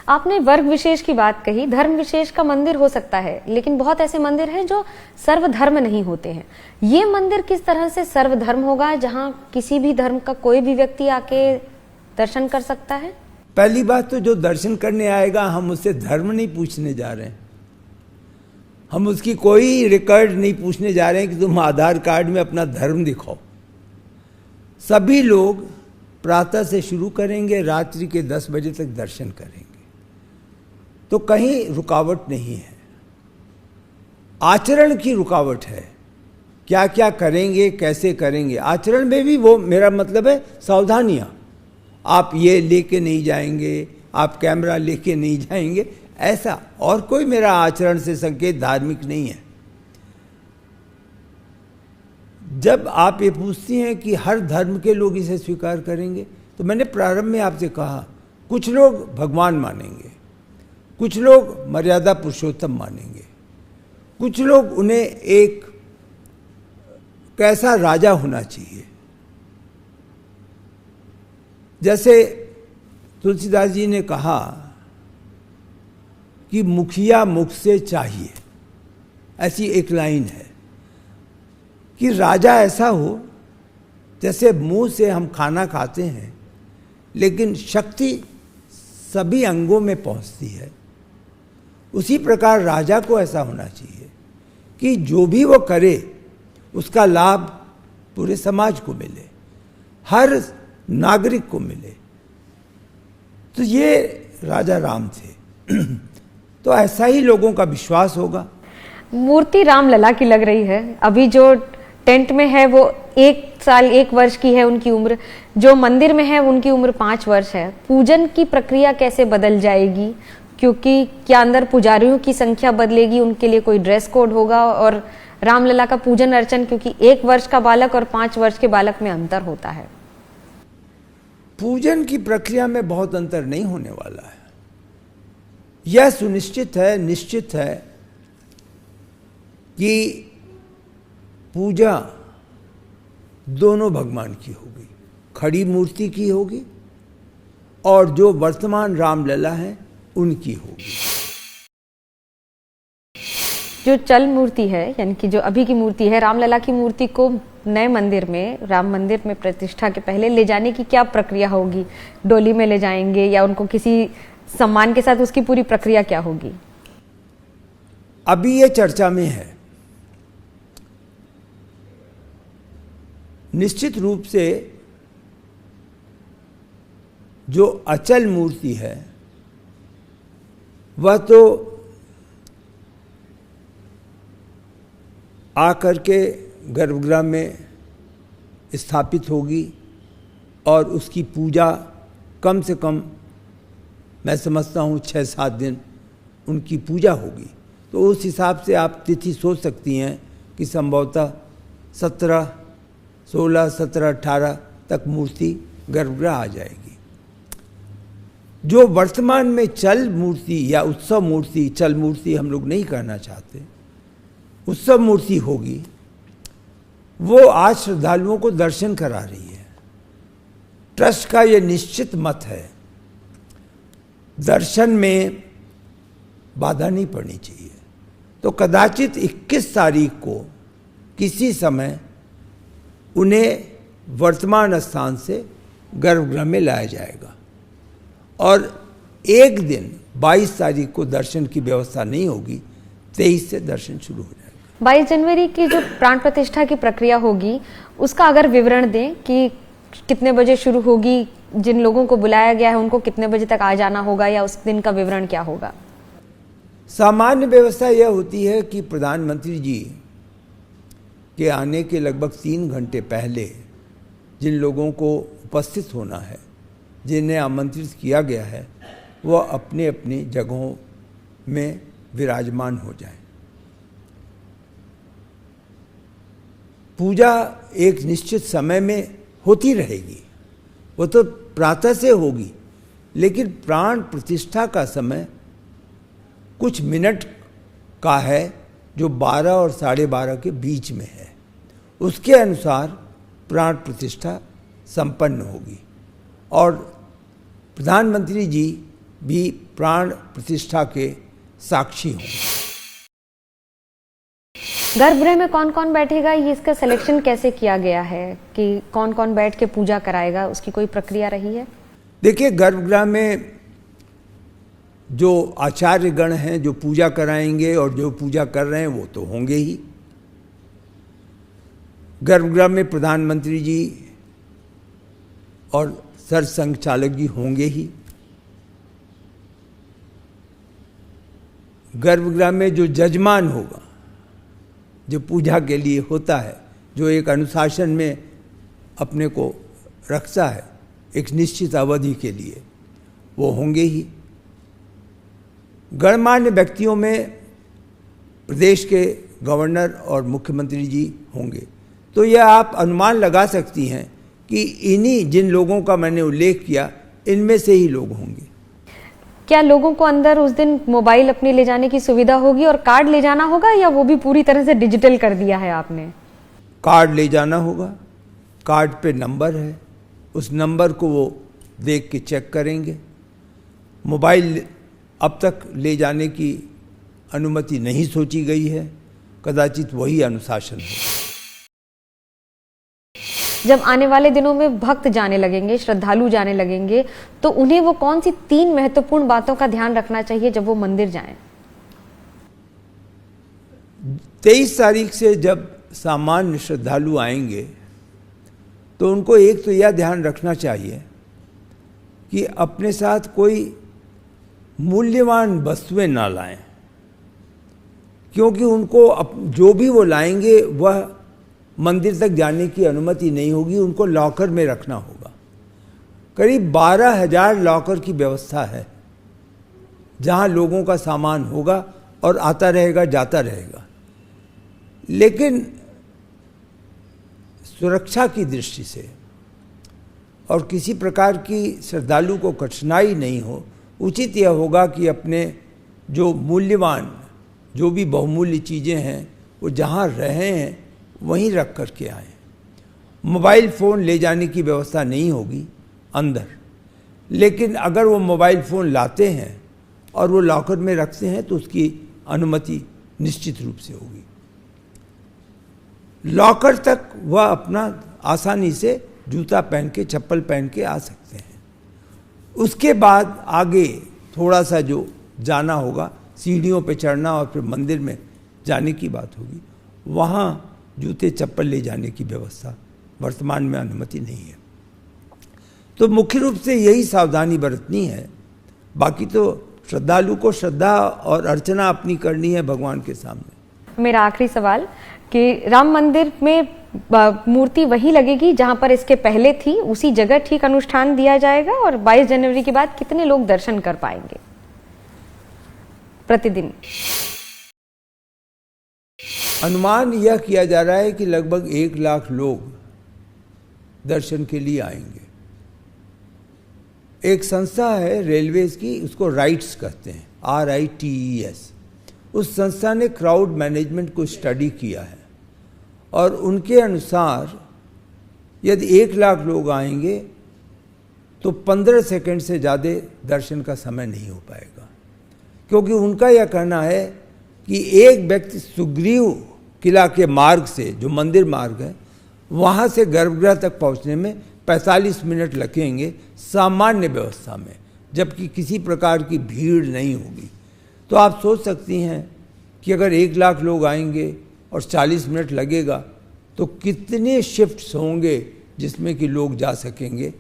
आपने वर्ग विशेष की बात कही, धर्म विशेष का मंदिर हो सकता है, लेकिन बहुत ऐसे मंदिर हैं जो सर्वधर्म नहीं होते हैं। ये मंदिर किस तरह से सर्वधर्म होगा, जहां किसी भी धर्म का कोई भी व्यक्ति आके दर्शन कर सकता है? पहली बात तो जो दर्शन करने आएगा, हम उससे धर्म नहीं पूछने जा रहे हैं। हम उसकी कोई रिकॉर्ड नहीं पूछने जा रहे हैं कि तुम आधार कार्ड में अपना धर्म दिखाओ। सभी लोग प्रातः से शुरू करेंगे, रात्रि के 10 बजे तक दर्शन करेंगे, तो कहीं रुकावट नहीं है। आचरण की रुकावट है, क्या क्या करेंगे, कैसे करेंगे। आचरण में भी वो, मेरा मतलब है सावधानियां। आप ये लेके नहीं जाएंगे, आप कैमरा लेके नहीं जाएंगे, ऐसा और कोई मेरा आचरण से संकेत धार्मिक नहीं है। जब आप ये पूछती हैं कि हर धर्म के लोग इसे स्वीकार करेंगे, तो मैंने प्रारंभ में आपसे कहा, कुछ लोग भगवान मानेंगे, कुछ लोग मर्यादा पुरुषोत्तम मानेंगे, कुछ लोग उन्हें एक कैसा राजा होना चाहिए। जैसे तुलसीदास जी ने कहा कि मुखिया मुख से चाहिए, ऐसी एक लाइन है कि राजा ऐसा हो जैसे मुंह से हम खाना खाते हैं, लेकिन शक्ति सभी अंगों में पहुंचती है। उसी प्रकार राजा को ऐसा होना चाहिए कि जो भी वो करे उसका लाभ पूरे समाज को मिले, हर नागरिक को मिले। तो ये राजा राम थे। तो ऐसा ही लोगों का विश्वास होगा। मूर्ति रामलला की लग रही है। अभी जो टेंट में है वो 1 साल 1 वर्ष की है उनकी उम्र, जो मंदिर में है उनकी उम्र 5 वर्ष है। पूजन की प्रक्रिया कैसे बदल जाएगी, क्योंकि क्या अंदर पुजारियों की संख्या बदलेगी, उनके लिए कोई ड्रेस कोड होगा, और रामलला का पूजन अर्चन, क्योंकि 1 वर्ष का बालक और 5 वर्ष के बालक में अंतर होता है। पूजन की प्रक्रिया में बहुत अंतर नहीं होने वाला है। यह सुनिश्चित है, निश्चित है कि पूजा दोनों भगवान की होगी, खड़ी मूर्ति की होगी और जो वर्तमान रामलला है उनकी होगी। जो चल मूर्ति है, यानी कि जो अभी की मूर्ति है, रामलला की मूर्ति को नए मंदिर में, राम मंदिर में प्रतिष्ठा के पहले ले जाने की क्या प्रक्रिया होगी? डोली में ले जाएंगे या उनको किसी सम्मान के साथ, उसकी पूरी प्रक्रिया क्या होगी? अभी ये चर्चा में है। निश्चित रूप से जो अचल मूर्ति है वह तो आकर के गर्भगृह में स्थापित होगी और उसकी पूजा कम से कम, मैं समझता हूँ 6-7 दिन उनकी पूजा होगी। तो उस हिसाब से आप तिथि सोच सकती हैं कि संभवतः 16, 17, 18 तक मूर्ति गर्भगृह आ जाएगी। जो वर्तमान में चल मूर्ति या उत्सव मूर्ति, चल मूर्ति हम लोग नहीं कहना चाहते, उत्सव मूर्ति होगी, वो आज श्रद्धालुओं को दर्शन करा रही है। ट्रस्ट का ये निश्चित मत है, दर्शन में बाधा नहीं पड़नी चाहिए। तो कदाचित 21 तारीख को किसी समय उन्हें वर्तमान स्थान से गर्भगृह में लाया जाएगा और एक दिन 22 तारीख को दर्शन की व्यवस्था नहीं होगी, 23 से दर्शन शुरू हो जाएगा। 22 जनवरी की जो प्राण प्रतिष्ठा की प्रक्रिया होगी, उसका अगर विवरण दें कि कितने बजे शुरू होगी, जिन लोगों को बुलाया गया है उनको कितने बजे तक आ जाना होगा, या उस दिन का विवरण क्या होगा? सामान्य व्यवस्था यह होती है कि प्रधानमंत्री जी के आने के लगभग 3 घंटे पहले जिन लोगों को उपस्थित होना है, जिन्हें आमंत्रित किया गया है, वह अपने अपनी जगहों में विराजमान हो जाएं। पूजा एक निश्चित समय में होती रहेगी, वो तो प्रातः से होगी, लेकिन प्राण प्रतिष्ठा का समय कुछ मिनट का है जो 12 और 12:30 के बीच में है। उसके अनुसार प्राण प्रतिष्ठा संपन्न होगी और प्रधानमंत्री जी भी प्राण प्रतिष्ठा के साक्षी हों। गर्भगृह में कौन कौन बैठेगा, ये इसका सिलेक्शन कैसे किया गया है कि कौन कौन बैठ के पूजा कराएगा, उसकी कोई प्रक्रिया रही है? देखिए, गर्भगृह में जो आचार्यगण हैं जो पूजा कराएंगे और जो पूजा कर रहे हैं वो तो होंगे ही। गर्भगृह में प्रधानमंत्री जी और सरसंघ चालक जी होंगे ही। गर्भगृह में जो जजमान होगा, जो पूजा के लिए होता है, जो एक अनुशासन में अपने को रखता है एक निश्चित अवधि के लिए, वो होंगे ही। गणमान्य व्यक्तियों में प्रदेश के गवर्नर और मुख्यमंत्री जी होंगे। तो यह आप अनुमान लगा सकती हैं कि इन्हीं जिन लोगों का मैंने उल्लेख किया, इनमें से ही लोग होंगे। क्या लोगों को अंदर उस दिन मोबाइल अपने ले जाने की सुविधा होगी और कार्ड ले जाना होगा, या वो भी पूरी तरह से डिजिटल कर दिया है आपने? कार्ड ले जाना होगा। कार्ड पे नंबर है, उस नंबर को वो देख के चेक करेंगे। मोबाइल अब तक ले जाने की अनुमति नहीं सोची गई है, कदाचित वही अनुशासन हो। जब आने वाले दिनों में भक्त जाने लगेंगे, श्रद्धालु जाने लगेंगे, तो उन्हें वो कौन सी 3 महत्वपूर्ण बातों का ध्यान रखना चाहिए जब वो मंदिर जाएं? 23 तारीख से जब सामान्य श्रद्धालु आएंगे तो उनको एक तो यह ध्यान रखना चाहिए कि अपने साथ कोई मूल्यवान वस्तुएं ना लाएं, क्योंकि उनको जो भी वो लाएंगे वह मंदिर तक जाने की अनुमति नहीं होगी, उनको लॉकर में रखना होगा। करीब 12,000 लॉकर की व्यवस्था है जहां लोगों का सामान होगा और आता रहेगा, जाता रहेगा। लेकिन सुरक्षा की दृष्टि से और किसी प्रकार की श्रद्धालु को कठिनाई नहीं हो, उचित यह होगा कि अपने जो मूल्यवान, जो भी बहुमूल्य चीज़ें हैं, वो जहाँ रहे हैं वहीं रख कर के आएँ। मोबाइल फ़ोन ले जाने की व्यवस्था नहीं होगी अंदर, लेकिन अगर वो मोबाइल फ़ोन लाते हैं और वो लॉकर में रखते हैं तो उसकी अनुमति निश्चित रूप से होगी। लॉकर तक वह अपना आसानी से जूता पहन के, चप्पल पहन के आ सकते हैं। उसके बाद आगे थोड़ा सा जो जाना होगा, सीढ़ियों पे चढ़ना और फिर मंदिर में जाने की बात होगी, वहाँ जूते चप्पल ले जाने की व्यवस्था वर्तमान में अनुमति नहीं है। तो मुख्य रूप से यही सावधानी बरतनी है। बाकी तो श्रद्धालु को श्रद्धा और अर्चना अपनी करनी है भगवान के सामने। मेरा आखिरी सवाल कि राम मंदिर में मूर्ति वही लगेगी जहां पर इसके पहले थी, उसी जगह ठीक अनुष्ठान दिया जाएगा, और 22 जनवरी के बाद कितने लोग दर्शन कर पाएंगे प्रतिदिन? अनुमान यह किया जा रहा है कि लगभग 1 लाख लोग दर्शन के लिए आएंगे। एक संस्था है रेलवेज की, उसको राइट्स कहते हैं, RITES। उस संस्था ने क्राउड मैनेजमेंट को स्टडी किया है और उनके अनुसार यदि 1 लाख लोग आएंगे तो 15 सेकंड से ज़्यादा दर्शन का समय नहीं हो पाएगा, क्योंकि उनका यह कहना है कि एक व्यक्ति सुग्रीव किला के मार्ग से, जो मंदिर मार्ग है, वहाँ से गर्भगृह तक पहुँचने में 45 मिनट लगेंगे सामान्य व्यवस्था में, जबकि किसी प्रकार की भीड़ नहीं होगी। तो आप सोच सकती हैं कि अगर 1 लाख लोग आएंगे और 40 मिनट लगेगा तो कितने शिफ्ट्स होंगे जिसमें कि लोग जा सकेंगे।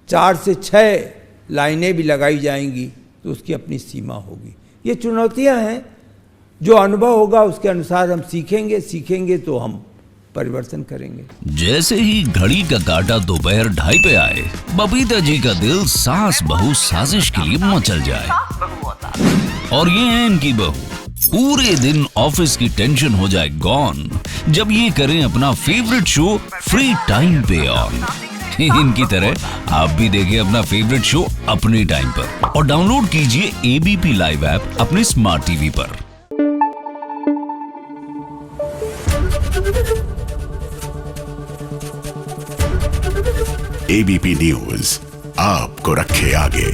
4 से 6 लाइनें भी लगाई जाएंगी तो उसकी अपनी सीमा होगी। ये चुनौतियां हैं, जो अनुभव होगा उसके अनुसार हम सीखेंगे तो हम परिवर्तन करेंगे। जैसे ही घड़ी का काटा दोपहर 2:30 पे आए, बबीता जी का दिल सास बहू साजिश के लिए मचल जाए। और ये है इनकी बहू, पूरे दिन ऑफिस की टेंशन हो जाए गॉन जब ये करें अपना फेवरेट शो फ्री टाइम पे ऑन। इनकी तरह आप भी देखें अपना फेवरेट शो अपने टाइम पर और डाउनलोड कीजिए ABP लाइव ऐप अपने स्मार्ट टीवी पर। ABP न्यूज आपको रखे आगे।